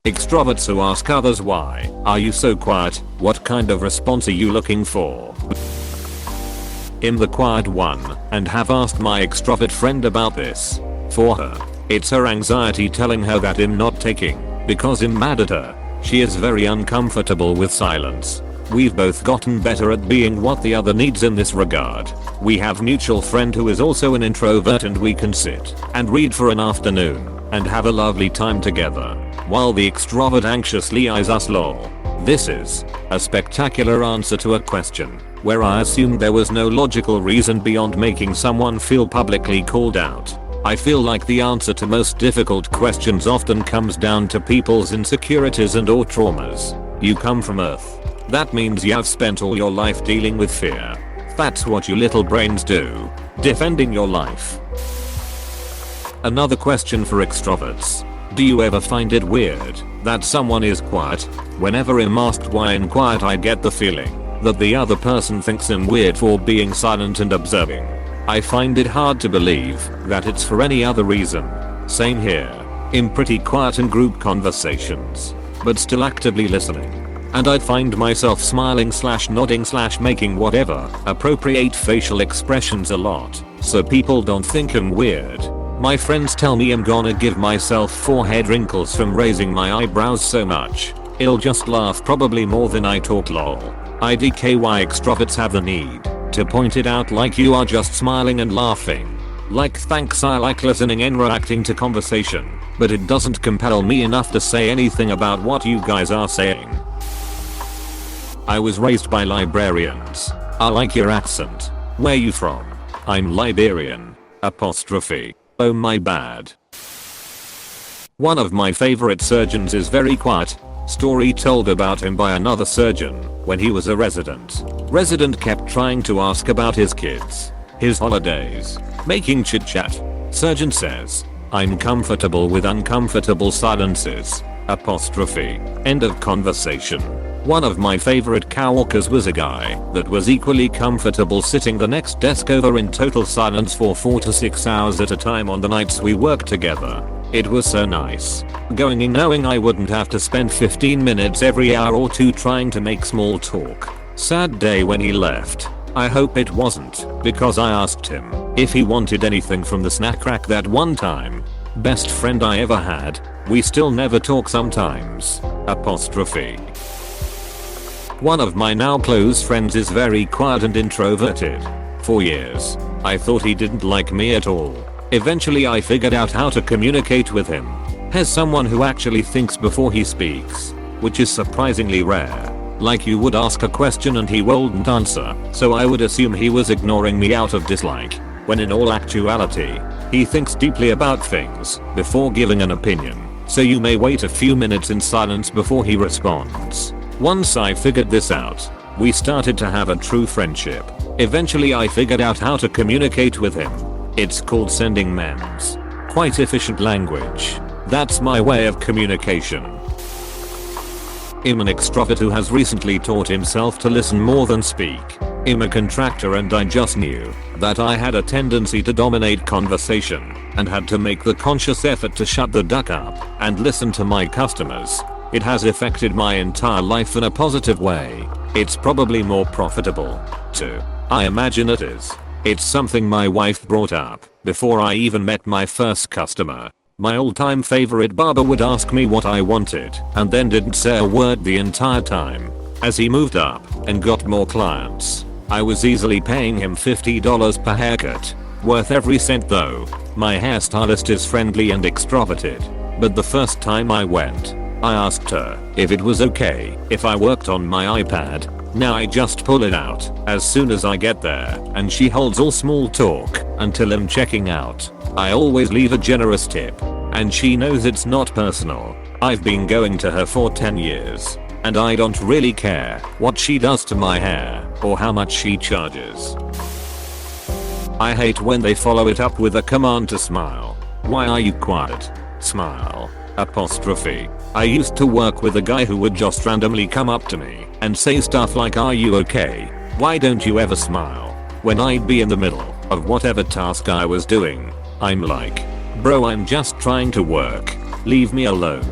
Extroverts who ask others why are you so quiet, what kind of response are you looking for? I'm the quiet one and have asked my extrovert friend about this. For her, it's her anxiety telling her that I'm not taking because I'm mad at her. She is very uncomfortable with silence. We've both gotten better at being what the other needs in this regard. We have mutual friend who is also an introvert and we can sit and read for an afternoon and have a lovely time together while the extrovert anxiously eyes us lol. This is a spectacular answer to a question where I assumed there was no logical reason beyond making someone feel publicly called out. I feel like the answer to most difficult questions often comes down to people's insecurities and or traumas. You come from Earth. That means you've spent all your life dealing with fear. That's what you little brains do. Defending your life. Another question for extroverts. Do you ever find it weird that someone is quiet? Whenever I'm asked why I'm quiet, I get the feeling that the other person thinks I'm weird for being silent and observing. I find it hard to believe that it's for any other reason. Same here. I'm pretty quiet in group conversations, but still actively listening. And I'd find myself smiling / nodding / making whatever appropriate facial expressions a lot, so people don't think I'm weird. My friends tell me I'm gonna give myself forehead wrinkles from raising my eyebrows so much. I'll just laugh probably more than I talk lol. IDKY extroverts have the need to point it out like you are just smiling and laughing. Like thanks, I like listening and reacting to conversation, but it doesn't compel me enough to say anything about what you guys are saying. I was raised by librarians. I like your accent. Where you from? I'm Liberian. Apostrophe. Oh my bad. One of my favorite surgeons is very quiet. Story told about him by another surgeon when he was a resident. Resident kept trying to ask about his kids, his holidays, making chit chat. Surgeon says, I'm comfortable with uncomfortable silences. Apostrophe. End of conversation. One of my favorite coworkers was a guy that was equally comfortable sitting the next desk over in total silence for 4 to 6 hours at a time on the nights we worked together. It was so nice. Going in knowing I wouldn't have to spend 15 minutes every hour or two trying to make small talk. Sad day when he left. I hope it wasn't, because I asked him if he wanted anything from the snack rack that one time. Best friend I ever had. We still never talk sometimes. Apostrophe. One of my now close friends is very quiet and introverted. For years, I thought he didn't like me at all. Eventually I figured out how to communicate with him. As someone who actually thinks before he speaks, which is surprisingly rare. Like you would ask a question and he wouldn't answer, so I would assume he was ignoring me out of dislike, when in all actuality, he thinks deeply about things before giving an opinion, so you may wait a few minutes in silence before he responds. Once I figured this out, we started to have a true friendship. Eventually I figured out how to communicate with him. It's called sending memes. Quite efficient language. That's my way of communication. I'm an extrovert who has recently taught himself to listen more than speak. I'm a contractor and I just knew that I had a tendency to dominate conversation and had to make the conscious effort to shut the duck up and listen to my customers. It has affected my entire life in a positive way. It's probably more profitable, too. I imagine it is. It's something my wife brought up before I even met my first customer. My all-time favorite barber would ask me what I wanted and then didn't say a word the entire time. As he moved up and got more clients, I was easily paying him $50 per haircut. Worth every cent though. My hairstylist is friendly and extroverted, but the first time I went, I asked her if it was okay if I worked on my iPad. Now I just pull it out as soon as I get there and she holds all small talk until I'm checking out. I always leave a generous tip and she knows it's not personal. I've been going to her for 10 years and I don't really care what she does to my hair or how much she charges. I hate when they follow it up with a command to smile. Why are you quiet? Smile. Apostrophe. I used to work with a guy who would just randomly come up to me and say stuff like, are you okay? Why don't you ever smile? When I'd be in the middle of whatever task I was doing. I'm like, bro, I'm just trying to work. Leave me alone.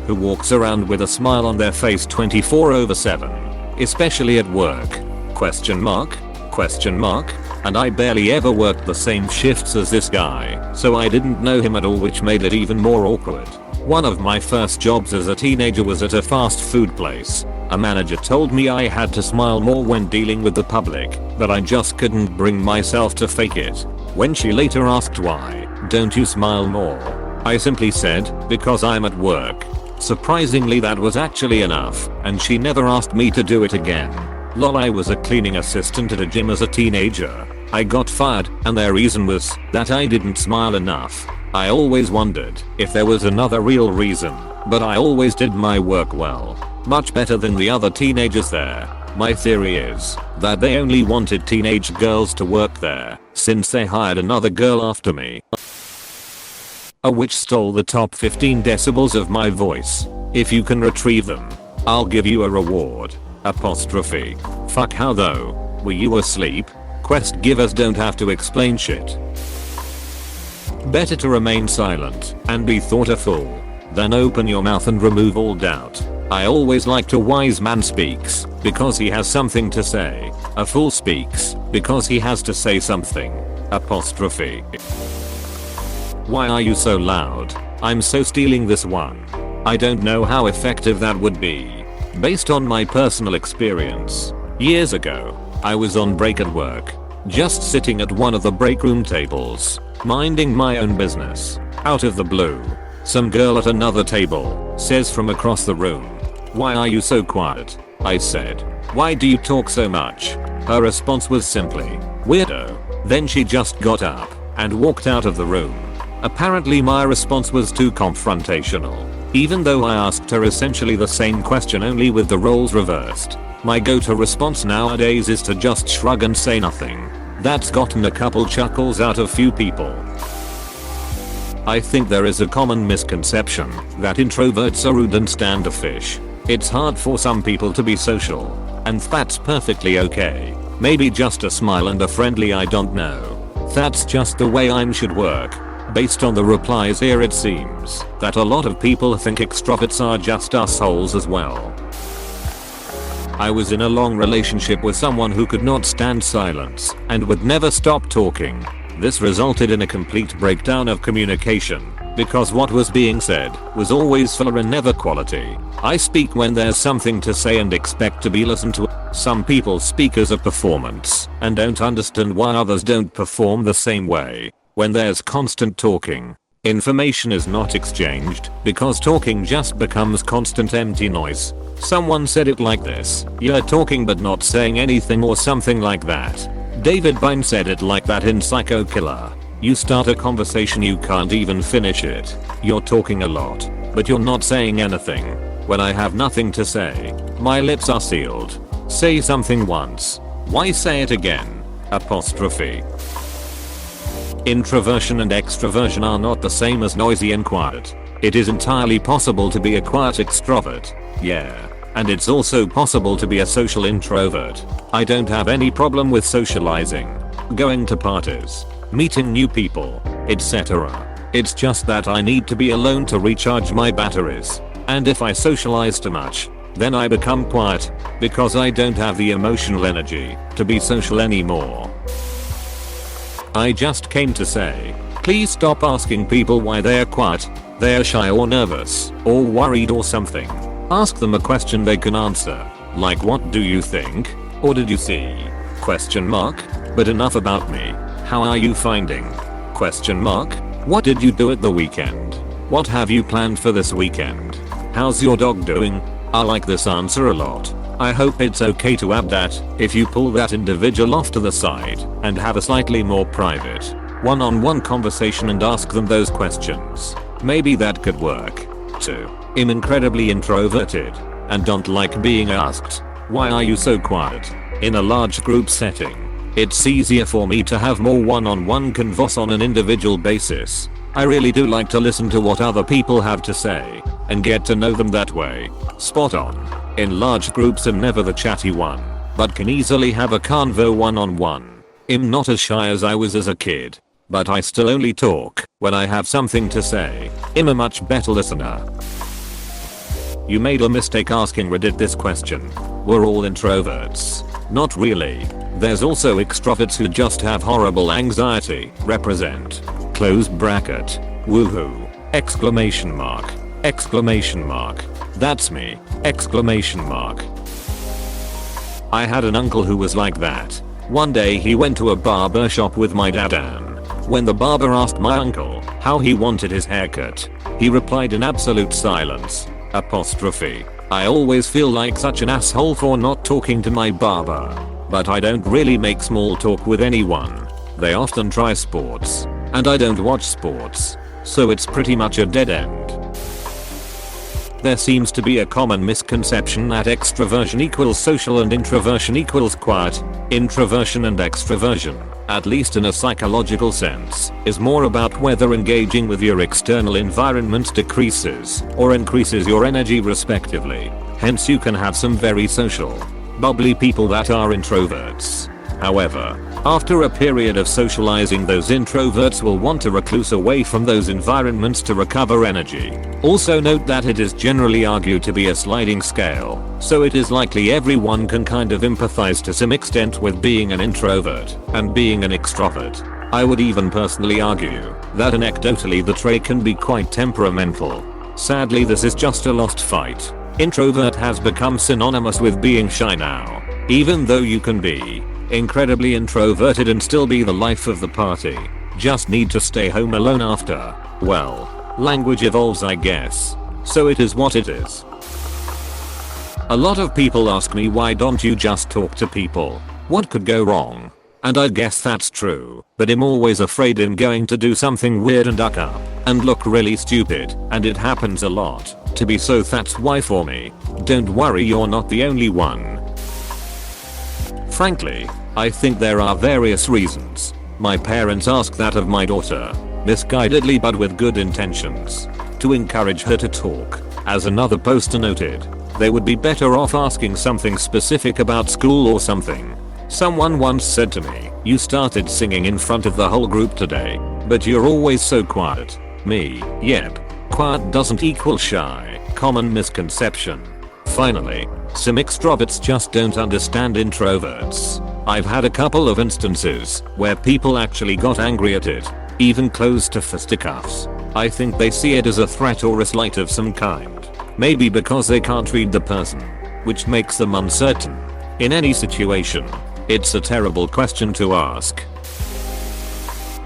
who walks around with a smile on their face 24/7, especially at work? Question mark? Question mark? And I barely ever worked the same shifts as this guy, so I didn't know him at all, which made it even more awkward. One of my first jobs as a teenager was at a fast food place. A manager told me I had to smile more when dealing with the public, but I just couldn't bring myself to fake it. When she later asked why don't you smile more, I simply said, because I'm at work. Surprisingly, that was actually enough, and she never asked me to do it again. Lol, I was a cleaning assistant at a gym as a teenager. I got fired, and their reason was that I didn't smile enough. I always wondered if there was another real reason, but I always did my work well. Much better than the other teenagers there. My theory is that they only wanted teenage girls to work there, since they hired another girl after me. A witch stole the top 15 decibels of my voice. If you can retrieve them, I'll give you a reward. Apostrophe. Fuck, how though? Were you asleep? Quest givers don't have to explain shit. Better to remain silent and be thought a fool than open your mouth and remove all doubt. I always liked a wise man speaks because he has something to say. A fool speaks because he has to say something. Apostrophe. Why are you so loud? I'm so stealing this one. I don't know how effective that would be. Based on my personal experience, years ago, I was on break at work, just sitting at one of the break room tables, minding my own business. Out of the blue, some girl at another table says from across the room, "Why are you so quiet?" I said, "Why do you talk so much?" Her response was simply, "Weirdo." Then she just got up and walked out of the room. Apparently my response was too confrontational, even though I asked her essentially the same question, only with the roles reversed. My go-to response nowadays is to just shrug and say nothing. That's gotten a couple chuckles out of few people. I think there is a common misconception that introverts are rude and standoffish. It's hard for some people to be social, and that's perfectly okay. Maybe just a smile and a friendly "I don't know. That's just the way I should work." Based on the replies here, it seems that a lot of people think extroverts are just assholes as well. I was in a long relationship with someone who could not stand silence and would never stop talking. This resulted in a complete breakdown of communication because what was being said was always filler and never quality. I speak when there's something to say and expect to be listened to. Some people speak as a performance and don't understand why others don't perform the same way. When there's constant talking, information is not exchanged because talking just becomes constant empty noise. Someone said it like this: "You're talking but not saying anything," or something like that. David Byrne said it like that in Psycho Killer. You start a conversation, you can't even finish it. You're talking a lot, but you're not saying anything. When I have nothing to say, my lips are sealed. Say something once. Why say it again? Apostrophe. Introversion and extroversion are not the same as noisy and quiet. It is entirely possible to be a quiet extrovert. Yeah. And it's also possible to be a social introvert. I don't have any problem with socializing, going to parties, meeting new people, etc. It's just that I need to be alone to recharge my batteries. And if I socialize too much, then I become quiet because I don't have the emotional energy to be social anymore. I just came to say, please stop asking people why they're quiet. They're shy or nervous or worried or something. Ask them a question they can answer, like "What do you think?" or "Did you see?" Question mark. But enough about me. How are you finding? Question mark. What did you do at the weekend? What have you planned for this weekend? How's your dog doing? I like this answer a lot. I hope it's okay to add that if you pull that individual off to the side and have a slightly more private, one-on-one conversation and ask them those questions. Maybe that could work. 2. I'm incredibly introverted and don't like being asked, "Why are you so quiet?" in a large group setting. It's easier for me to have more one-on-one convos on an individual basis. I really do like to listen to what other people have to say and get to know them that way. Spot on. In large groups I'm never the chatty one, but can easily have a convo one-on-one. I'm not as shy as I was as a kid, but I still only talk when I have something to say. I'm a much better listener. You made a mistake asking Reddit this question. We're all introverts. Not really. There's also extroverts who just have horrible anxiety. Represent. Close bracket. Woohoo. Exclamation mark. Exclamation mark. That's me. Exclamation mark. I had an uncle who was like that. One day he went to a barber shop with my dad and when the barber asked my uncle how he wanted his haircut, he replied in absolute silence. Apostrophe. I always feel like such an asshole for not talking to my barber. But I don't really make small talk with anyone. They often try sports. And I don't watch sports. So it's pretty much a dead end. There seems to be a common misconception that extroversion equals social and introversion equals quiet. Introversion and extroversion, at least in a psychological sense, is more about whether engaging with your external environment decreases or increases your energy respectively. Hence you can have some very social, bubbly people that are introverts. However, after a period of socializing, those introverts will want to recluse away from those environments to recover energy. Also note that it is generally argued to be a sliding scale, so it is likely everyone can kind of empathize to some extent with being an introvert and being an extrovert. I would even personally argue that anecdotally the trait can be quite temperamental. Sadly, this is just a lost fight. Introvert has become synonymous with being shy now, even though you can be incredibly introverted and still be the life of the party. Just need to stay home alone after, well, language evolves I guess. So it is what it is. A lot of people ask me why don't you just talk to people? What could go wrong? And I guess that's true, but I'm always afraid I'm going to do something weird and duck up and look really stupid, and it happens a lot to be so. That's why for me, don't worry, you're not the only one. Frankly, I think there are various reasons. My parents ask that of my daughter, misguidedly but with good intentions, to encourage her to talk. As another poster noted, they would be better off asking something specific about school or something. Someone once said to me, you started singing in front of the whole group today, but you're always so quiet. Me, yep. Quiet doesn't equal shy. Common misconception. Finally, some extroverts just don't understand introverts. I've had a couple of instances where people actually got angry at it, even close to fisticuffs. I think they see it as a threat or a slight of some kind. Maybe because they can't read the person, which makes them uncertain. In any situation, it's a terrible question to ask.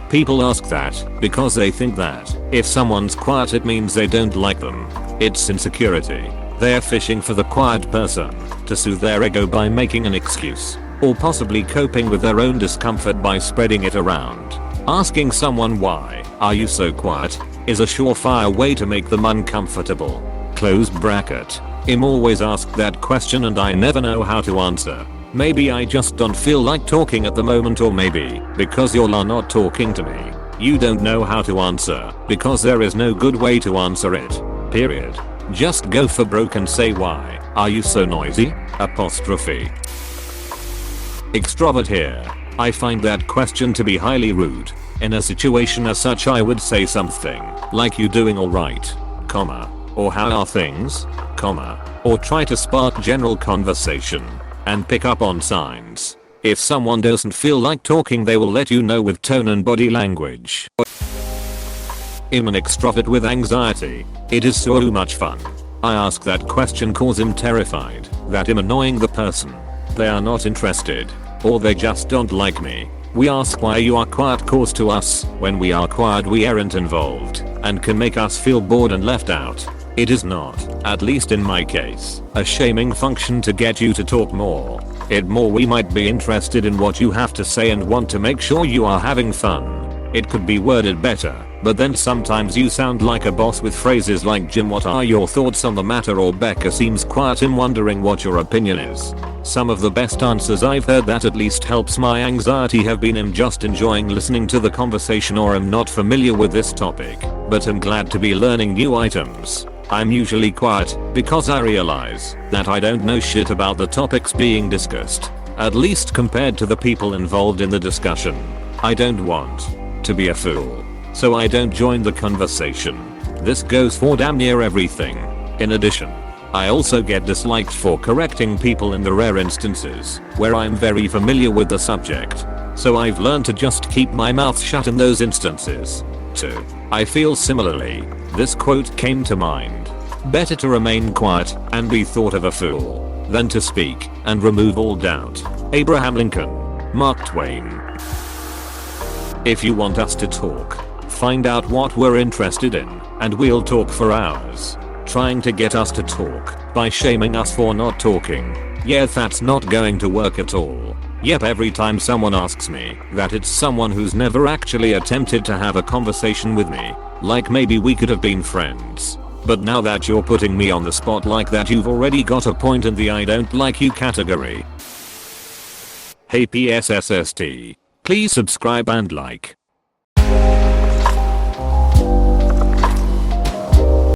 People ask that because they think that if someone's quiet it means they don't like them. It's insecurity. They're fishing for the quiet person to soothe their ego by making an excuse, or possibly coping with their own discomfort by spreading it around. Asking someone why are you so quiet is a surefire way to make them uncomfortable. Close bracket. I'm always asked that question and I never know how to answer. Maybe I just don't feel like talking at the moment, or maybe because y'all are not talking to me, you don't know how to answer, because there is no good way to answer it. Period. Just go for broke and say why are you so noisy? Apostrophe. Extrovert here. I find that question to be highly rude. In a situation as such I would say something like you doing alright, comma, or how are things, comma, or try to spark general conversation and pick up on signs. If someone doesn't feel like talking they will let you know with tone and body language. I'm an extrovert with anxiety. It is so much fun. I ask that question cause I'm terrified that I'm annoying the person. They are not interested, or they just don't like me. We ask why you are quiet cause to us, when we are quiet we aren't involved, and can make us feel bored and left out. It is not, at least in my case, a shaming function to get you to talk more. We might be interested in what you have to say and want to make sure you are having fun. It could be worded better, but then sometimes you sound like a boss with phrases like Jim, what are your thoughts on the matter, or Becca seems quiet, I'm wondering what your opinion is. Some of the best answers I've heard that at least helps my anxiety have been I'm just enjoying listening to the conversation, or I'm not familiar with this topic, but I'm glad to be learning new items. I'm usually quiet because I realize that I don't know shit about the topics being discussed, at least compared to the people involved in the discussion. I don't want to be a fool, so I don't join the conversation. This goes for damn near everything. In addition, I also get disliked for correcting people in the rare instances where I'm very familiar with the subject. So I've learned to just keep my mouth shut in those instances. 2. I feel similarly. This quote came to mind. Better to remain quiet and be thought of a fool than to speak and remove all doubt. Abraham Lincoln. Mark Twain. If you want us to talk, find out what we're interested in, and we'll talk for hours. Trying to get us to talk by shaming us for not talking. Yeah, that's not going to work at all. Yep, every time someone asks me that, it's someone who's never actually attempted to have a conversation with me. Like maybe we could have been friends. But now that you're putting me on the spot like that, you've already got a point in the I don't like you category. Hey PSSST. Please subscribe and like.